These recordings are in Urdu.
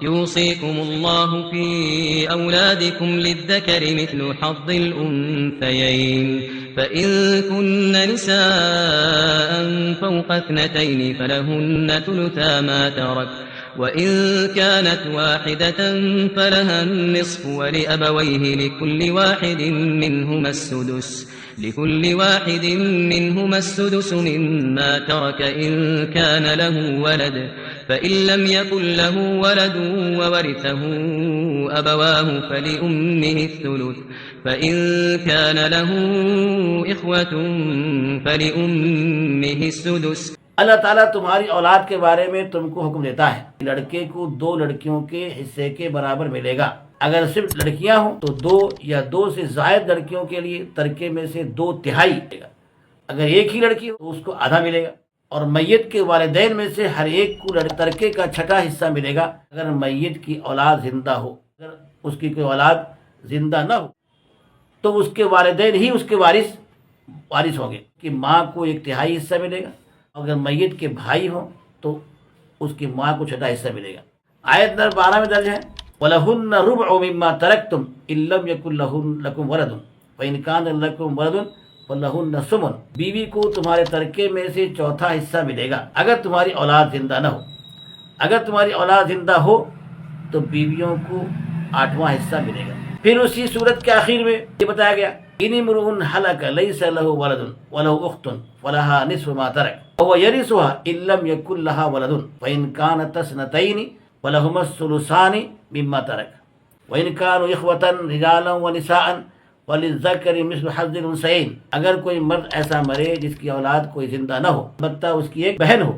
يوصيكم الله في أولادكم للذكر مثل حظ الأنثيين فإن كن نساء فوق 2 فلهن ثلثا ما ترك وإن كانت واحدة فلها النصف ولأبويه لكل واحد منهما السدس مما ترك إن كان له ولد فإن لم يكن له ولد وورثه أبواه فلأمه الثلث فإن كان له إخوة فلأمه السدس. اللہ تعالیٰ تمہاری اولاد کے بارے میں تم کو حکم دیتا ہے، لڑکے کو 2 لڑکیوں کے حصے کے برابر ملے گا. اگر صرف لڑکیاں ہوں تو 2 یا 2 سے زائد لڑکیوں کے لیے ترکے میں سے 2/3 ملے گا. اگر ایک ہی لڑکی ہو تو اس کو آدھا ملے گا. اور میت کے والدین میں سے ہر ایک کو ترکے کا 6واں حصہ ملے گا اگر میت کی اولاد زندہ ہو. اگر اس کی کوئی اولاد زندہ نہ ہو تو اس کے والدین ہی اس کے وارث ہوں گے کہ ماں کو 1/3 حصہ ملے گا. اگر میت کے بھائی ہوں تو اس کی ماں کو 6واں حصہ ملے گا. آیت نمبر 12 میں درج ہے وَلَهُنَّ رُبْعُ مِمَّا تَرَكْتُمْ إِن لَّمْ يَكُن لَّكُمْ وَلَدٌ وَإِن كَانَ لَكُمْ وَلَدٌ فَلَهُنَّ الثُّمُنُ. بیوی کو تمہارے ترکے میں سے 4تھا حصہ ملے گا اگر تمہاری اولاد زندہ نہ ہو. اگر تمہاری اولاد زندہ ہو تو بیویوں کو 8واں حصہ ملے گا. پھر اسی صورت کے آخر میں یہ بتایا گیا إِنِ امْرُؤٌ هَلَكَ لَيْسَ لَهُ وَلَدٌ وَلَهُ أُخْتٌ فَلَهَا نِصْفُ مَا تَرَكَ وهو يرثها إن لم يكن لها ولد وإن كانت 2 فلهما الثلثان مما ترك وإن كانوا إخوة رجالا ونساء وللذكر مثل حظ الأنثيين. اگر کوئی مرد ایسا مرے جس کی اولاد کوئی زندہ نہ ہو البتہ اس کی ایک بہن ہو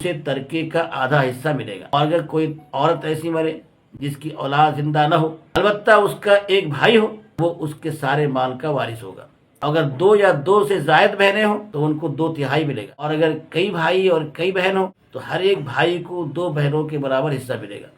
اسے ترکے کا آدھا حصہ ملے گا. اور اگر کوئی عورت ایسی مرے جس کی اولاد زندہ نہ ہو البتہ اس کا ایک بھائی ہو وہ اس کے سارے مال کا وارث ہوگا. اگر 2 یا 2 سے زائد بہنیں ہوں تو ان کو 2/3 ملے گا. اور اگر کئی بھائی اور کئی بہن ہوں تو ہر ایک بھائی کو 2 بہنوں کے برابر حصہ ملے گا.